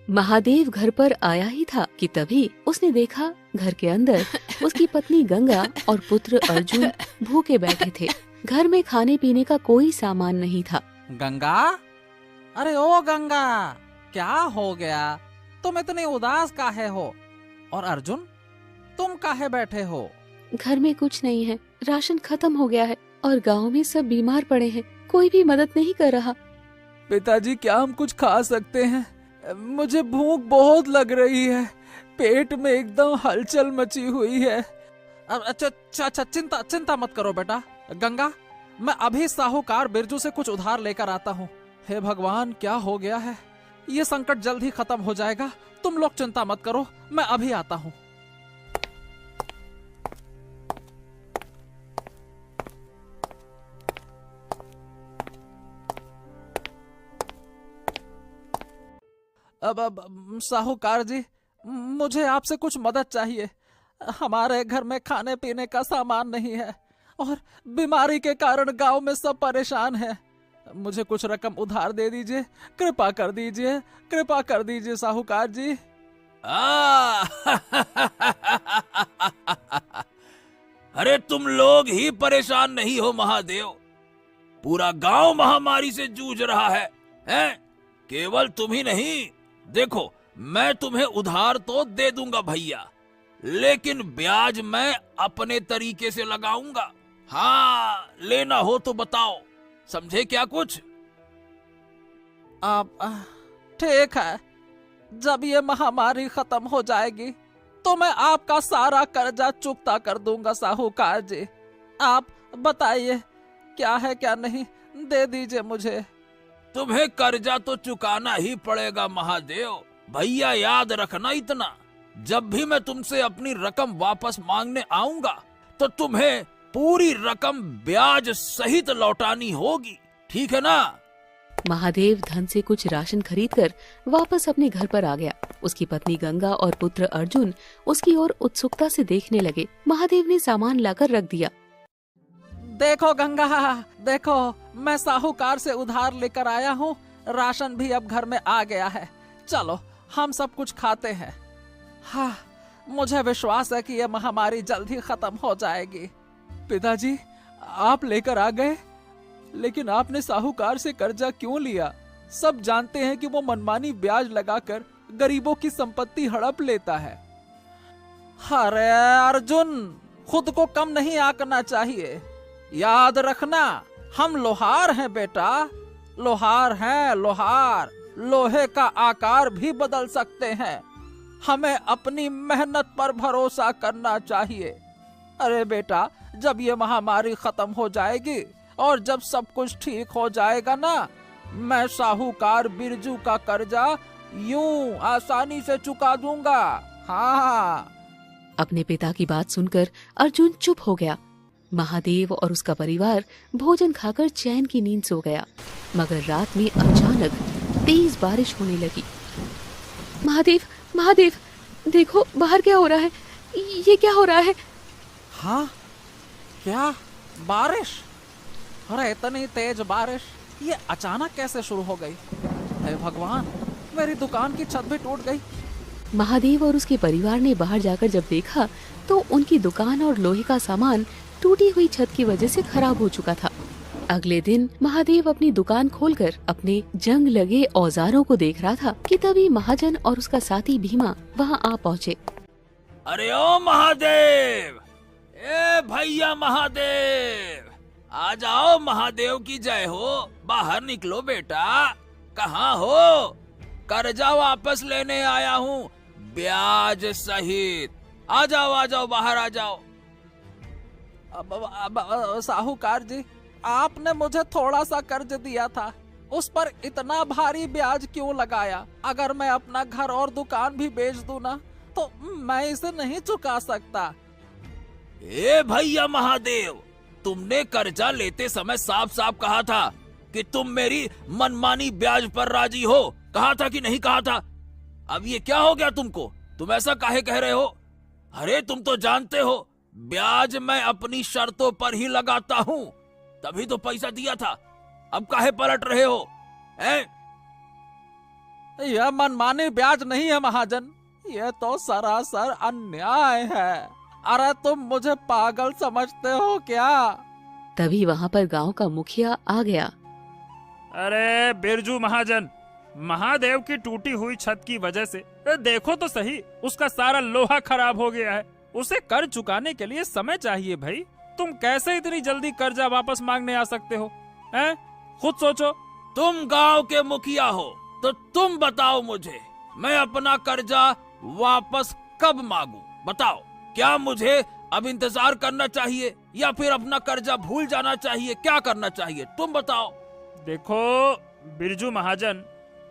महादेव घर पर आया ही था कि तभी उसने देखा घर के अंदर उसकी पत्नी गंगा और पुत्र अर्जुन भूखे बैठे थे। घर में खाने पीने का कोई सामान नहीं था। गंगा, अरे ओ गंगा, क्या हो गया? तुम इतने उदास काहे हो? और अर्जुन, तुम काहे बैठे हो? घर में कुछ नहीं है, राशन खत्म हो गया है और गांव में सब बीमार पड़े हैं, कोई भी मदद नहीं कर रहा। पिताजी, क्या हम कुछ खा सकते हैं? मुझे भूख बहुत लग रही है, पेट में एकदम हलचल मची हुई है। अच्छा, चिंता मत करो बेटा। गंगा, मैं अभी साहूकार बिरजू से कुछ उधार लेकर आता हूँ। हे भगवान, क्या हो गया है? ये संकट जल्द ही खत्म हो जाएगा, तुम लोग चिंता मत करो, मैं अभी आता हूँ। अब साहूकार जी, मुझे आपसे कुछ मदद चाहिए। हमारे घर में खाने पीने का सामान नहीं है और बीमारी के कारण गांव में सब परेशान हैं। मुझे कुछ रकम उधार दे दीजिए, कृपा कर दीजिए साहूकार जी। अरे तुम लोग ही परेशान नहीं हो महादेव, पूरा गांव महामारी से जूझ रहा है, हैं? केवल तुम ही नहीं, देखो मैं तुम्हें उधार तो दे दूंगा भैया, लेकिन ब्याज मैं अपने तरीके से लगाऊंगा। हाँ, लेना हो तो बताओ, समझे क्या कुछ? आप ठीक है, जब ये महामारी खत्म हो जाएगी तो मैं आपका सारा कर्जा चुकता कर दूंगा साहूकार जी। आप बताइए क्या है क्या नहीं, दे दीजिए मुझे। तुम्हें कर्जा तो चुकाना ही पड़ेगा महादेव। भैया याद रखना इतना, जब भी मैं तुमसे अपनी रकम वापस मांगने आऊंगा तो तुम्हें पूरी रकम ब्याज सहित लौटानी होगी, ठीक है ना? महादेव धन से कुछ राशन खरीदकर वापस अपने घर पर आ गया। उसकी पत्नी गंगा और पुत्र अर्जुन उसकी ओर उत्सुकता से देखने लगे। महादेव ने सामान लाकर रख दिया। देखो गंगा, देखो मैं साहूकार से उधार लेकर आया हूँ, राशन भी अब घर में आ गया है। चलो हम सब कुछ खाते हैं। हाँ, मुझे विश्वास है कि यह महामारी जल्द ही खत्म हो जाएगी। पिताजी, आप लेकर आ गए, लेकिन आपने साहूकार से कर्जा क्यों लिया? सब जानते हैं कि वो मनमानी ब्याज लगाकर गरीबों की संपत्ति हड़प लेता है। अरे अर्जुन, खुद को कम नहीं आंकना चाहिए। याद रखना, हम लोहार हैं बेटा, लोहार हैं, लोहार। लोहे का आकार भी बदल सकते हैं। हमें अपनी मेहनत पर भरोसा करना चाहिए। अरे बेटा, जब ये महामारी खत्म हो जाएगी और जब सब कुछ ठीक हो जाएगा ना, मैं साहूकार बिरजू का कर्जा यूं आसानी से चुका दूंगा। हाँ। अपने पिता की बात सुनकर अर्जुन चुप हो गया। महादेव और उसका परिवार भोजन खाकर चैन की नींद सो गया, मगर रात में अचानक तेज बारिश होने लगी। महादेव, महादेव, देखो बाहर क्या हो रहा है, ये क्या हो रहा है? हाँ, क्या बारिश? अरे इतनी तेज बारिश ये अचानक कैसे शुरू हो गई? हे भगवान, मेरी दुकान की छत भी टूट गई। महादेव और उसके परिवार ने बाहर जाकर जब देखा तो उनकी दुकान और लोहे का सामान टूटी हुई छत की वजह से खराब हो चुका था। अगले दिन महादेव अपनी दुकान खोलकर अपने जंग लगे औजारों को देख रहा था कि तभी महाजन और उसका साथी भीमा वहां आ पहुँचे। अरे ओ महादेव, ए भैया महादेव, आ जाओ, महादेव की जय हो। बाहर निकलो बेटा, कहाँ हो? कर्जा वापस लेने आया हूँ, ब्याज सहित। आ जाओ, बाहर आ जाओ। साहूकार जी, आपने मुझे थोड़ा सा कर्ज दिया था, उस पर इतना भारी ब्याज क्यों लगाया? अगर मैं अपना घर और दुकान भी बेच दूं ना, तो मैं इसे नहीं चुका सकता। ए भैया महादेव, तुमने कर्जा लेते समय साफ साफ कहा था कि तुम मेरी मनमानी ब्याज पर राजी हो। कहा था कि नहीं कहा था? अब ये क्या हो गया तुमको? तुम ऐसा काहे कह रहे हो? अरे तुम तो जानते हो, ब्याज मैं अपनी शर्तों पर ही लगाता हूँ, तभी तो पैसा दिया था। अब काहे पलट रहे हो? यह मनमानी ब्याज नहीं है महाजन, यह तो सरासर अन्याय है। अरे तुम मुझे पागल समझते हो क्या? तभी वहाँ पर गांव का मुखिया आ गया। अरे बिरजू महाजन, महादेव की टूटी हुई छत की वजह से देखो तो सही, उसका सारा लोहा खराब हो गया है। उसे कर्ज चुकाने के लिए समय चाहिए भाई। तुम कैसे इतनी जल्दी कर्जा वापस मांगने आ सकते हो? हैं? खुद सोचो। तुम गांव के मुखिया हो तो तुम बताओ मुझे, मैं अपना कर्जा वापस कब मांगू? बताओ, क्या मुझे अब इंतजार करना चाहिए या फिर अपना कर्जा भूल जाना चाहिए? क्या करना चाहिए तुम बताओ। देखो बिरजू महाजन,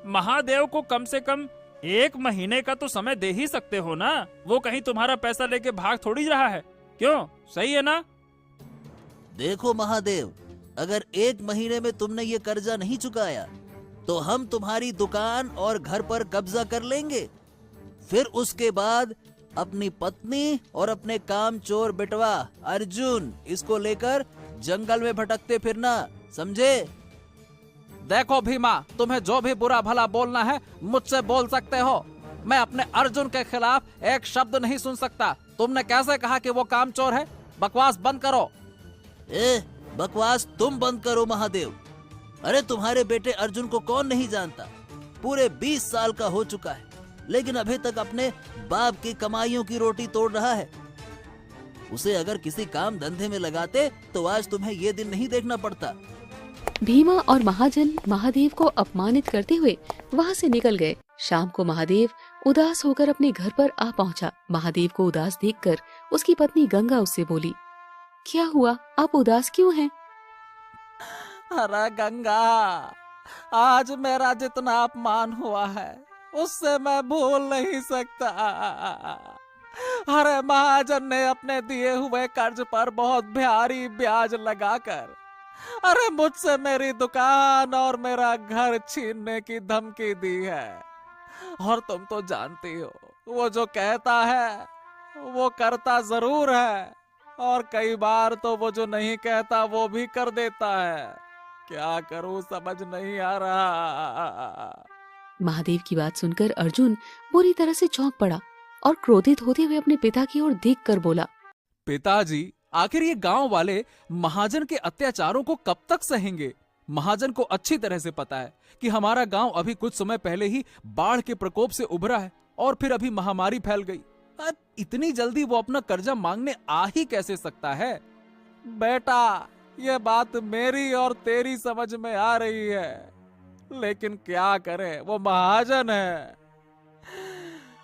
महादेव को कम से कम 1 महीने का तो समय दे ही सकते हो ना। वो कहीं तुम्हारा पैसा लेके भाग थोड़ी रहा है। क्यों, सही है ना? देखो महादेव, अगर 1 महीने में तुमने ये कर्जा नहीं चुकाया तो हम तुम्हारी दुकान और घर पर कब्जा कर लेंगे। फिर उसके बाद अपनी पत्नी और अपने कामचोर बेटवा अर्जुन, इसको लेकर जंगल में भटकते फिरना, समझे? देखो भीमा, तुम्हें जो भी बुरा भला बोलना है मुझसे बोल सकते हो। मैं अपने अर्जुन के खिलाफ एक शब्द नहीं सुन सकता। तुमने कैसे कहा कि वो कामचोर है? बकवास बंद करो। बकवास तुम बंद करो महादेव। अरे तुम्हारे बेटे अर्जुन को कौन नहीं जानता? पूरे 20 साल का हो चुका है, लेकिन अभी तक अपने बाप की कमाइयों की रोटी तोड़ रहा है। उसे अगर किसी काम धंधे में लगाते तो आज तुम्हें ये दिन नहीं देखना पड़ता। भीमा और महाजन महादेव को अपमानित करते हुए वहाँ से निकल गए। शाम को महादेव उदास होकर अपने घर पर आ पहुँचा। महादेव को उदास देखकर उसकी पत्नी गंगा उससे बोली, क्या हुआ, आप उदास क्यों हैं? अरे गंगा, आज मेरा जितना अपमान हुआ है उससे मैं भूल नहीं सकता। अरे महाजन ने अपने दिए हुए कर्ज पर बहुत भारी ब्याज लगाकर अरे मुझसे मेरी दुकान और मेरा घर छीनने की धमकी दी है। और तुम तो जानती हो, वो जो कहता है वो करता जरूर है, और कई बार तो वो जो नहीं कहता वो भी कर देता है। क्या करूं समझ नहीं आ रहा। महादेव की बात सुनकर अर्जुन बुरी तरह से चौंक पड़ा और क्रोधित होते हुए अपने पिता की ओर देखकर बोला, पिताजी, आखिर ये गांव वाले महाजन के अत्याचारों को कब तक सहेंगे? महाजन को अच्छी तरह से पता है कि हमारा गांव अभी कुछ समय पहले ही बाढ़ के प्रकोप से उभरा है और फिर अभी महामारी फैल गई। अब इतनी जल्दी वो अपना कर्जा मांगने आ ही कैसे सकता है? बेटा, ये बात मेरी और तेरी समझ में आ रही है, लेकिन क्या करें, वो महाजन है।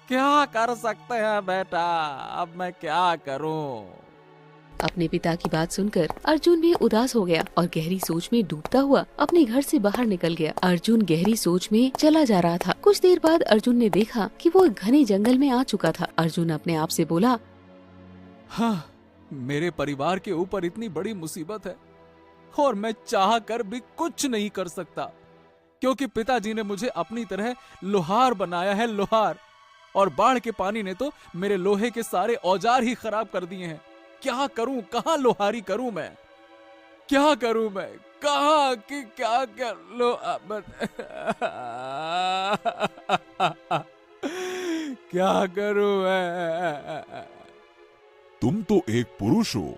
क्या कर सकते हैं बेटा, अब मैं क्या करूं? अपने पिता की बात सुनकर अर्जुन भी उदास हो गया और गहरी सोच में डूबता हुआ अपने घर से बाहर निकल गया। अर्जुन गहरी सोच में चला जा रहा था। कुछ देर बाद अर्जुन ने देखा कि वो एक घने जंगल में आ चुका था। अर्जुन अपने आप से बोला, हाँ, मेरे परिवार के ऊपर इतनी बड़ी मुसीबत है और मैं चाह कर भी कुछ नहीं कर सकता, क्योंकि पिताजी ने मुझे अपनी तरह लोहार बनाया है, लोहार। और बाढ़ के पानी ने तो मेरे लोहे के सारे औजार ही खराब कर दिए हैं। क्या करूं, कहाँ लोहारी करूं मैं? क्या करूं मैं? कहाँ कि क्या क्या लो क्या करूं मैं? तुम तो एक पुरुष हो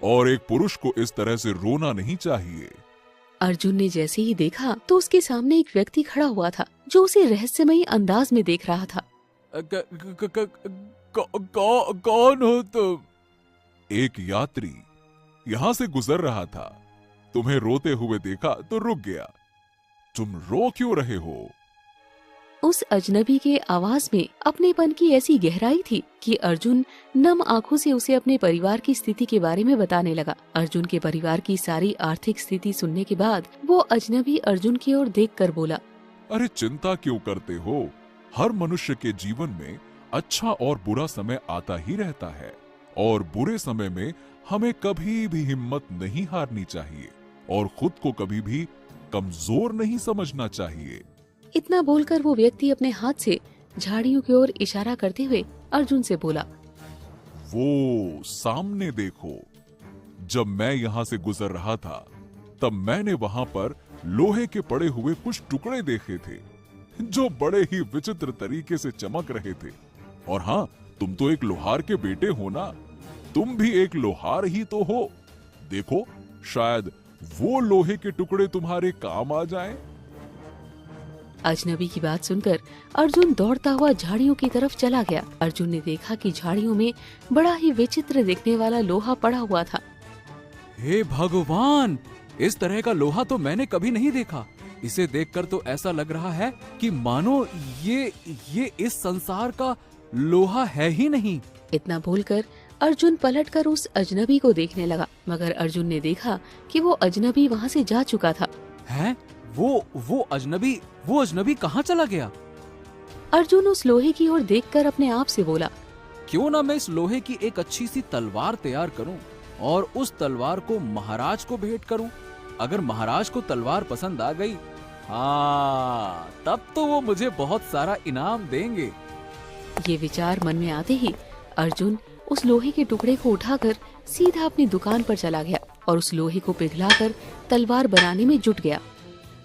और एक पुरुष को इस तरह से रोना नहीं चाहिए। अर्जुन ने जैसे ही देखा तो उसके सामने एक व्यक्ति खड़ा हुआ था जो उसे रहस्यमयी अंदाज में देख रहा था। कौन हो तुम? एक यात्री यहाँ से गुजर रहा था, तुम्हें रोते हुए देखा तो रुक गया। तुम रो क्यों रहे हो? उस अजनबी के आवाज में अपनेपन की ऐसी गहराई थी कि अर्जुन नम आंखों से उसे अपने परिवार की स्थिति के बारे में बताने लगा। अर्जुन के परिवार की सारी आर्थिक स्थिति सुनने के बाद वो अजनबी अर्जुन की ओर देखकर बोला, अरे चिंता क्यों करते हो? हर मनुष्य के जीवन में अच्छा और बुरा समय आता ही रहता है, और बुरे समय में हमें कभी भी हिम्मत नहीं हारनी चाहिए और खुद को कभी भी कमजोर नहीं समझना चाहिए। इतना बोलकर वो व्यक्ति अपने हाथ से झाड़ियों की ओर इशारा करते हुए अर्जुन से बोला, वो सामने देखो। जब मैं यहाँ से गुजर रहा था तब मैंने वहां पर लोहे के पड़े हुए कुछ टुकड़े देखे थे। जो बड़े ही विचित्र तरीके से चमक रहे थे। और हाँ, तुम तो एक लोहार के बेटे हो ना, तुम भी एक लोहार ही तो हो। देखो, शायद वो लोहे के टुकड़े तुम्हारे काम आ जाएं। अजनबी की बात सुनकर अर्जुन दौड़ता हुआ झाड़ियों की तरफ चला गया। अर्जुन ने देखा कि झाड़ियों में बड़ा ही विचित्र दिखने वाला लोहा पड़ा हुआ था। हे भगवान, इस तरह का लोहा तो मैंने कभी नहीं देखा। इसे देखकर तो ऐसा लग रहा है कि मानो ये इस संसार का लोहा है ही नहीं। इतना बोलकर अर्जुन पलटकर उस अजनबी को देखने लगा, मगर अर्जुन ने देखा कि वो अजनबी वहाँ से जा चुका था। हैं? वो अजनबी कहाँ चला गया? अर्जुन उस लोहे की ओर देखकर अपने आप से बोला, क्यों ना मैं इस लोहे की एक अच्छी सी तलवार तैयार करूं और उस तलवार को महाराज को भेंट करूं। अगर महाराज को तलवार पसंद आ गई, हाँ, तब तो वो मुझे बहुत सारा इनाम देंगे। ये विचार मन में आते ही अर्जुन उस लोहे के टुकड़े को उठाकर सीधा अपनी दुकान पर चला गया और उस लोहे को पिघलाकर तलवार बनाने में जुट गया।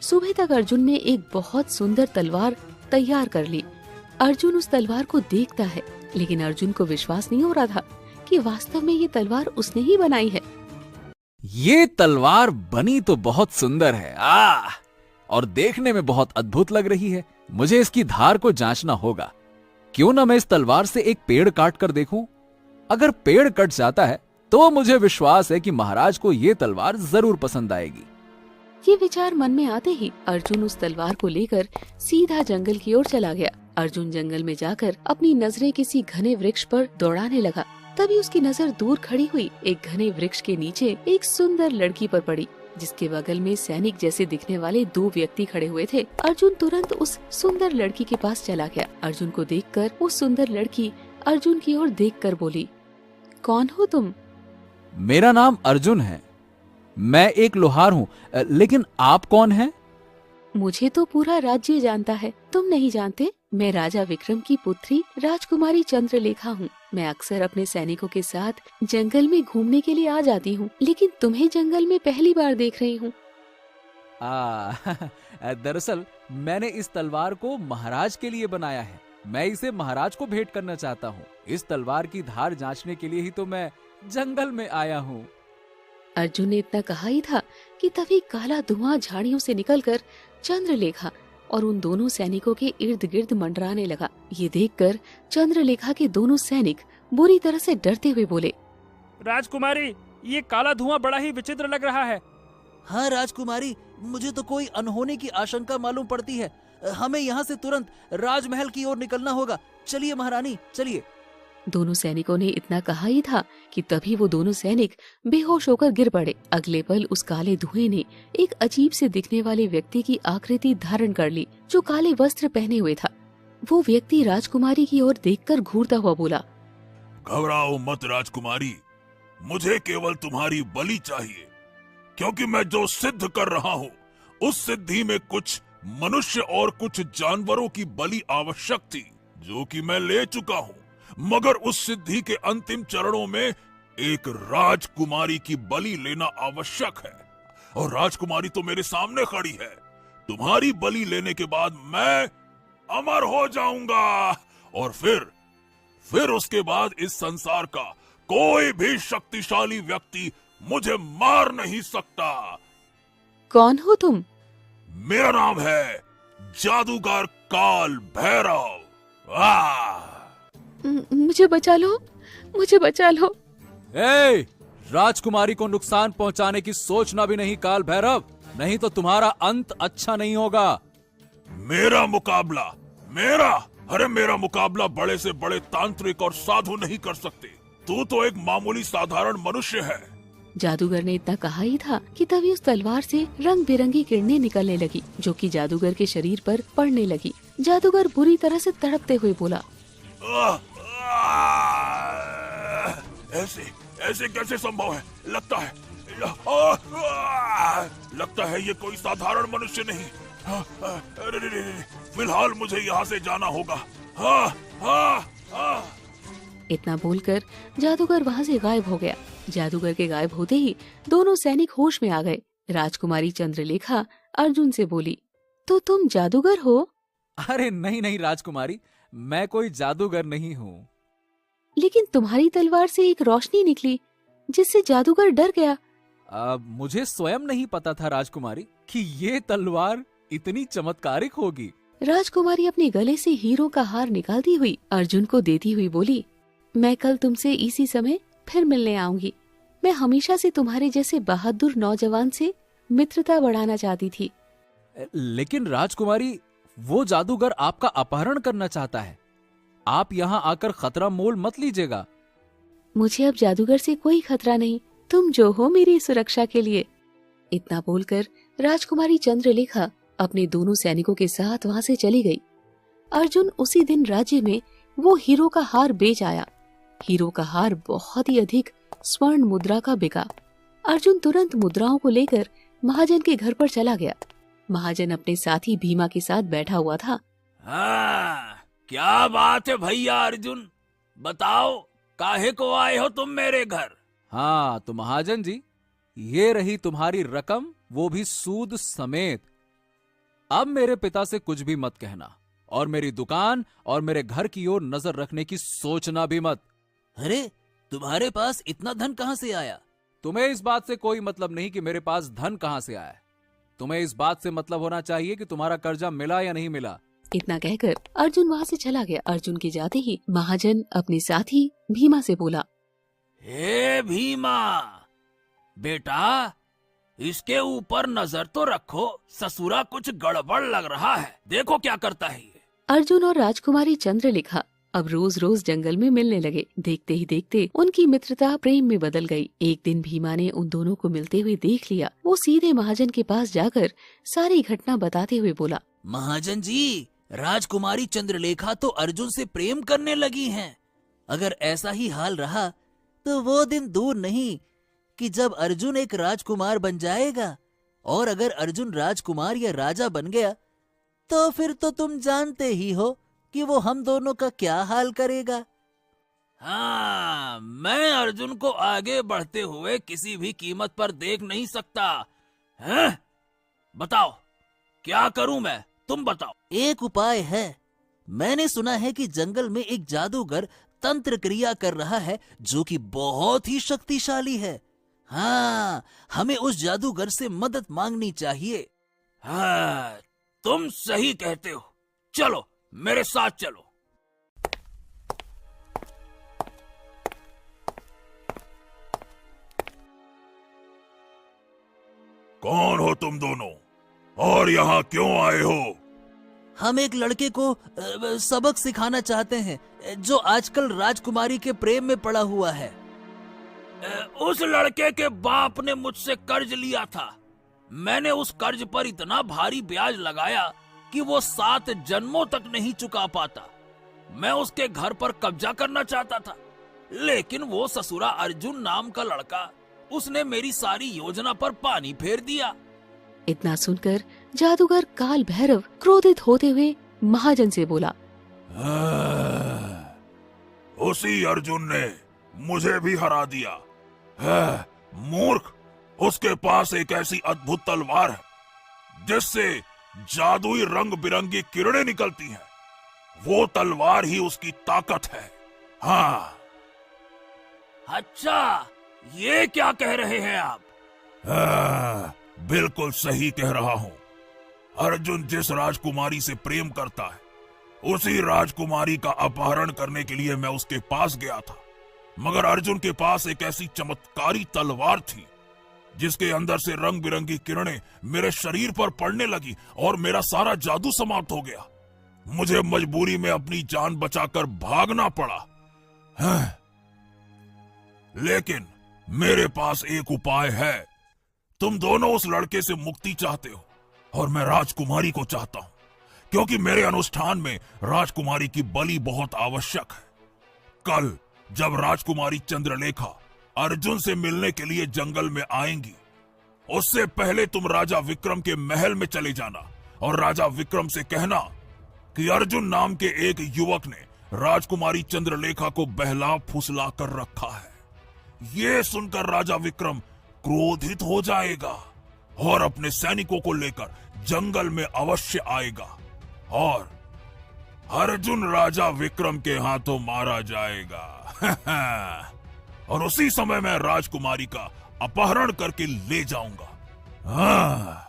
सुबह तक अर्जुन ने एक बहुत सुंदर तलवार तैयार कर ली। अर्जुन उस तलवार को देखता है, लेकिन अर्जुन को विश्वास नहीं हो रहा था कि वास्तव में ये तलवार उसने ही बनाई है। ये तलवार बनी तो बहुत सुंदर है, और देखने में बहुत अद्भुत लग रही है। मुझे इसकी धार को जांचना होगा। क्यों ना मैं इस तलवार से एक पेड़ काट कर देखूं। अगर पेड़ कट जाता है तो मुझे विश्वास है कि महाराज को ये तलवार जरूर पसंद आएगी। ये विचार मन में आते ही अर्जुन उस तलवार को लेकर सीधा जंगल की ओर चला गया। अर्जुन जंगल में जाकर अपनी नजरें किसी घने वृक्ष पर दौड़ाने लगा। तभी उसकी नजर दूर खड़ी हुई एक घने वृक्ष के नीचे एक सुंदर लड़की पर पड़ी, जिसके बगल में सैनिक जैसे दिखने वाले 2 व्यक्ति खड़े हुए थे। अर्जुन तुरंत उस सुंदर लड़की के पास चला गया। अर्जुन को देखकर वो सुंदर लड़की अर्जुन की ओर देखकर बोली, कौन हो तुम? मेरा नाम अर्जुन है। मैं एक लोहार हूँ, लेकिन आप कौन हैं? मुझे तो पूरा राज्य जानता है, तुम नहीं जानते? मैं राजा विक्रम की पुत्री राजकुमारी चंद्रलेखा हूँ। मैं अक्सर अपने सैनिकों के साथ जंगल में घूमने के लिए आ जाती हूँ, लेकिन तुम्हें जंगल में पहली बार देख रही हूँ। दरअसल मैंने इस तलवार को महाराज के लिए बनाया है। मैं इसे महाराज को भेंट करना चाहता हूँ। इस तलवार की धार जांचने के लिए ही तो मैं जंगल में आया हूँ। अर्जुन ने इतना कहा ही था कि तभी काला धुआं झाड़ियों से निकलकर चंद्रलेखा और उन दोनों सैनिकों के इर्द गिर्द मंडराने लगा। ये देखकर चंद्रलेखा के दोनों सैनिक बुरी तरह से डरते हुए बोले, राजकुमारी, ये काला धुआं बड़ा ही विचित्र लग रहा है। हाँ राजकुमारी, मुझे तो कोई अनहोनी की आशंका मालूम पड़ती है। हमें यहाँ से तुरंत राजमहल की ओर निकलना होगा। चलिए महारानी, चलिए। दोनों सैनिकों ने इतना कहा ही था कि तभी वो दोनों सैनिक बेहोश होकर गिर पड़े। अगले पल उस काले धुएं ने एक अजीब से दिखने वाले व्यक्ति की आकृति धारण कर ली, जो काले वस्त्र पहने हुए था। वो व्यक्ति राजकुमारी की ओर देखकर घूरता हुआ बोला, घबराओ मत राजकुमारी, मुझे केवल तुम्हारी बलि चाहिए, क्योंकि मैं जो सिद्ध कर रहा हूँ उस सिद्धि में कुछ मनुष्य और कुछ जानवरों की बलि आवश्यक थी, जो कि मैं ले चुका हूँ। मगर उस सिद्धि के अंतिम चरणों में एक राजकुमारी की बलि लेना आवश्यक है, और राजकुमारी तो मेरे सामने खड़ी है। तुम्हारी बलि लेने के बाद मैं अमर हो जाऊंगा, और फिर उसके बाद इस संसार का कोई भी शक्तिशाली व्यक्ति मुझे मार नहीं सकता। कौन हो तुम? मेरा नाम है जादूगर काल भैरव। मुझे बचा लो, मुझे बचा लो। राजकुमारी को नुकसान पहुंचाने की सोचना भी नहीं काल भैरव, नहीं तो तुम्हारा अंत अच्छा नहीं होगा। मेरा मुकाबला बड़े से बड़े तांत्रिक और साधु नहीं कर सकते। तू तो एक मामूली साधारण मनुष्य है। जादूगर ने इतना कहा ही था कि तभी उस तलवार से रंग बिरंगी किरणें निकलने लगी, जो कि जादूगर के शरीर पर पड़ने लगी। जादूगर बुरी तरह से तड़पते हुए बोला, ऐसे कैसे संभव है? लगता है ये कोई साधारण मनुष्य नहीं। फिलहाल मुझे यहाँ से जाना होगा। इतना बोलकर जादूगर वहाँ से गायब हो गया। जादूगर के गायब होते ही दोनों सैनिक होश में आ गए। राजकुमारी चंद्रलेखा अर्जुन से बोली, तो तुम जादूगर हो? अरे नहीं नहीं राजकुमारी, मैं कोई जादूगर नहीं हूँ। लेकिन तुम्हारी तलवार से एक रोशनी निकली जिससे जादूगर डर गया। मुझे स्वयं नहीं पता था राजकुमारी कि ये तलवार इतनी चमत्कारिक होगी। राजकुमारी अपने गले से हीरो का हार निकालती हुई अर्जुन को देती हुई बोली, मैं कल तुमसे इसी समय फिर मिलने आऊंगी। मैं हमेशा से तुम्हारे जैसे बहादुर नौजवान से मित्रता बढ़ाना चाहती थी। लेकिन राजकुमारी, वो जादूगर आपका अपहरण करना चाहता है। आप यहाँ आकर खतरा मोल मत लीजिएगा। मुझे अब जादूगर से कोई खतरा नहीं, तुम जो हो मेरी सुरक्षा के लिए। इतना बोलकर राजकुमारी चंद्रलेखा अपने दोनों सैनिकों के साथ वहां से चली गई। अर्जुन उसी दिन राज्य में वो हीरो का हार बेच आया। हीरो का हार बहुत ही अधिक स्वर्ण मुद्रा का बिका। अर्जुन तुरंत मुद्राओं को लेकर महाजन के घर पर चला गया। महाजन अपने साथी भीमा के साथ बैठा हुआ था। हाँ, क्या बात है भैया अर्जुन, बताओ काहे को आए हो तुम मेरे घर? हाँ तो महाजन जी, ये रही तुम्हारी रकम, वो भी सूद समेत। अब मेरे पिता से कुछ भी मत कहना और मेरी दुकान और मेरे घर की ओर नजर रखने की सोचना भी मत। अरे, तुम्हारे पास इतना धन कहाँ से आया? तुम्हें इस बात से कोई मतलब नहीं कि मेरे पास धन कहाँ से आया है। तुम्हें इस बात से मतलब होना चाहिए कि तुम्हारा कर्जा मिला या नहीं मिला। इतना कहकर अर्जुन वहां से चला गया। अर्जुन के जाते ही महाजन अपने साथी भीमा से बोला, हे भीमा बेटा, इसके ऊपर नजर तो रखो, ससुरा कुछ गड़बड़ लग रहा है, देखो क्या करता है ये। अर्जुन और राजकुमारी चंद्रलेखा अब रोज रोज जंगल में मिलने लगे। देखते ही देखते उनकी मित्रता प्रेम में बदल गई। एक दिन भीमा ने उन दोनों को मिलते हुए देख लिया। वो सीधे महाजन के पास जाकर सारी घटना बताते हुए बोला, महाजन जी, राजकुमारी चंद्रलेखा तो अर्जुन से प्रेम करने लगी हैं। अगर ऐसा ही हाल रहा तो वो दिन दूर नहीं कि जब अर्जुन एक राजकुमार बन जाएगा, और अगर अर्जुन राजकुमार या राजा बन गया तो फिर तो तुम जानते ही हो कि वो हम दोनों का क्या हाल करेगा। हाँ, मैं अर्जुन को आगे बढ़ते हुए किसी भी कीमत पर देख नहीं सकता। हैं? बताओ क्या करूं मैं, तुम बताओ। एक उपाय है। मैंने सुना है कि जंगल में एक जादूगर तंत्र क्रिया कर रहा है जो कि बहुत ही शक्तिशाली है। हाँ, हमें उस जादूगर से मदद मांगनी चाहिए। हाँ, तुम सही कहते हो, चलो मेरे साथ चलो। कौन हो तुम दोनों और यहाँ क्यों आए हो? हम एक लड़के को सबक सिखाना चाहते हैं जो आजकल राजकुमारी के प्रेम में पड़ा हुआ है। उस लड़के के बाप ने मुझसे कर्ज लिया था। मैंने उस कर्ज पर इतना भारी ब्याज लगाया कि वो 7 जन्मों तक नहीं चुका पाता। मैं उसके घर पर कब्जा करना चाहता था, लेकिन वो ससुरा अर्जुन नाम का लड़का, उसने मेरी सारी योजना पर पानी फेर दिया। इतना सुनकर जादूगर काल भैरव क्रोधित होते हुए महाजन से बोला, उसी अर्जुन ने मुझे भी हरा दिया। मूर्ख, उसके पास एक ऐसी अद्भुत तलवार है जिससे जादुई रंग बिरंगी किरणें निकलती हैं। वो तलवार ही उसकी ताकत है। हाँ। अच्छा, ये क्या कह रहे हैं आप? बिल्कुल सही कह रहा हूँ। अर्जुन जिस राजकुमारी से प्रेम करता है, उसी राजकुमारी का अपहरण करने के लिए मैं उसके पास गया था। मगर अर्जुन के पास एक ऐसी चमत्कारी तलवार थी जिसके अंदर से रंग बिरंगी किरणें मेरे शरीर पर पड़ने लगी और मेरा सारा जादू समाप्त हो गया। मुझे मजबूरी में अपनी जान बचाकर भागना पड़ा। लेकिन मेरे पास एक उपाय है। तुम दोनों उस लड़के से मुक्ति चाहते हो और मैं राजकुमारी को चाहता हूं, क्योंकि मेरे अनुष्ठान में राजकुमारी की बलि बहुत आवश्यक है। कल जब राजकुमारी चंद्रलेखा अर्जुन से मिलने के लिए जंगल में आएंगी, उससे पहले तुम राजा विक्रम के महल में चले जाना और राजा विक्रम से कहना कि अर्जुन नाम के एक युवक ने राजकुमारी चंद्रलेखा को बहला फुसला कर रखा है। ये सुनकर राजा विक्रम क्रोधित हो जाएगा और अपने सैनिकों को लेकर जंगल में अवश्य आएगा और अर्जुन राजा विक्रम के हाथों मारा जाएगा। और उसी समय मैं राजकुमारी का अपहरण करके ले जाऊंगा। हाँ।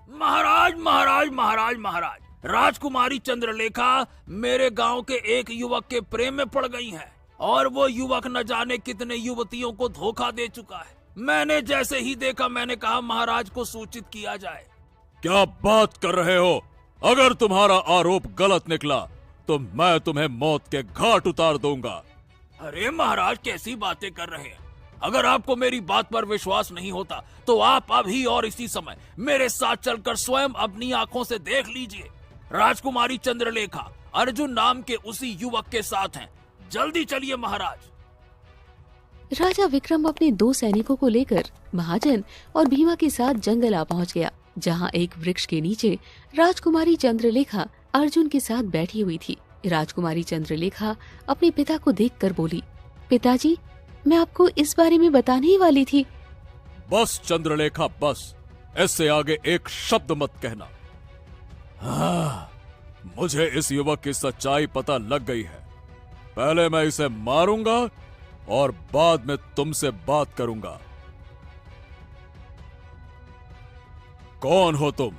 महाराज महाराज महाराज महाराज, राजकुमारी चंद्रलेखा मेरे गांव के एक युवक के प्रेम में पड़ गई हैं और वो युवक न जाने कितने युवतियों को धोखा दे चुका है। मैंने जैसे ही देखा मैंने कहा महाराज को सूचित किया जाए। क्या बात कर रहे हो? अगर तुम्हारा आरोप गलत निकला तो मैं तुम्हें मौत के घाट उतार दूंगा। अरे महाराज कैसी बातें कर रहे हैं? अगर आपको मेरी बात पर विश्वास नहीं होता तो आप अभी और इसी समय मेरे साथ चलकर स्वयं अपनी आंखों से देख लीजिए। राजकुमारी चंद्रलेखा अर्जुन नाम के उसी युवक के साथ हैं। जल्दी चलिए महाराज। राजा विक्रम अपने 2 सैनिकों को लेकर महाजन और भीमा के साथ जंगल आ पहुंच गया, जहां एक वृक्ष के नीचे राजकुमारी चंद्रलेखा अर्जुन के साथ बैठी हुई थी। राजकुमारी चंद्रलेखा अपने पिता को देखकर बोली, पिताजी, मैं आपको इस बारे में बताने ही वाली थी। बस चंद्रलेखा बस, इससे आगे एक शब्द मत कहना। हाँ, मुझे इस युवक की सच्चाई पता लग गई है। पहले मैं इसे मारूंगा और बाद में तुमसे बात करूंगा। कौन हो तुम?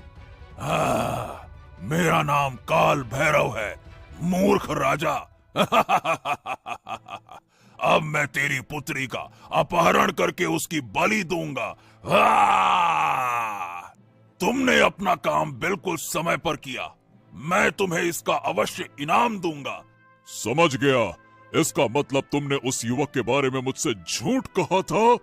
मेरा नाम काल भैरव है, मूर्ख राजा। अब मैं तेरी पुत्री का अपहरण करके उसकी बलि दूंगा। तुमने अपना काम बिल्कुल समय पर किया। मैं तुम्हें इसका अवश्य इनाम दूंगा। समझ गया। इसका मतलब तुमने उस युवक के बारे में मुझसे झूठ कहा था।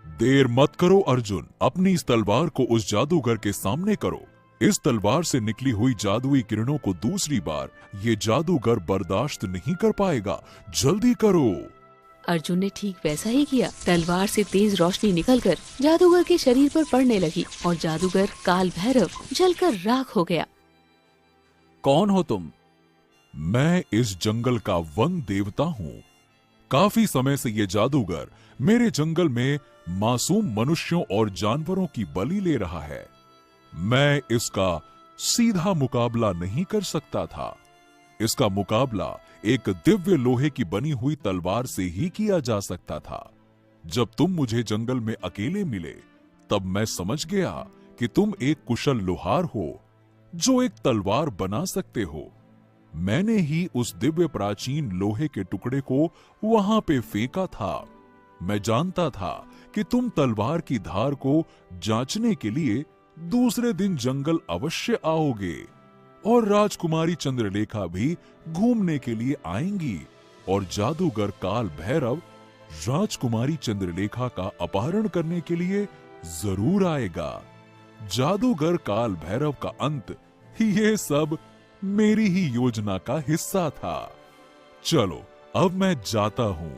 देर मत करो अर्जुन, अपनी इस तलवार को उस जादूगर के सामने करो। इस तलवार से निकली हुई जादुई किरणों को दूसरी बार ये जादूगर बर्दाश्त नहीं कर पाएगा। जल्दी करो। अर्जुन ने ठीक वैसा ही किया। तलवार से तेज रोशनी निकलकर जादूगर के शरीर पर पड़ने लगी और जादूगर काल भैरव जलकर राख हो गया। कौन हो तुम? मैं इस जंगल का वन देवता हूँ। काफी समय से ये जादूगर मेरे जंगल में मासूम मनुष्यों और जानवरों की बलि ले रहा है। मैं इसका सीधा मुकाबला नहीं कर सकता था। इसका मुकाबला एक दिव्य लोहे की बनी हुई तलवार से ही किया जा सकता था। जब तुम मुझे जंगल में अकेले मिले तब मैं समझ गया कि तुम एक कुशल लोहार हो जो एक तलवार बना सकते हो। मैंने ही उस दिव्य प्राचीन लोहे के टुकड़े को वहां पे फेंका था। मैं जानता था कि तुम तलवार की धार को जांचने के लिए दूसरे दिन जंगल अवश्य आओगे और राजकुमारी चंद्रलेखा भी घूमने के लिए आएंगी और जादूगर काल भैरव राजकुमारी चंद्रलेखा का अपहरण करने के लिए जरूर आएगा। जादूगर काल भैरव का अंत, ये सब मेरी ही योजना का हिस्सा था। चलो अब मैं जाता हूँ।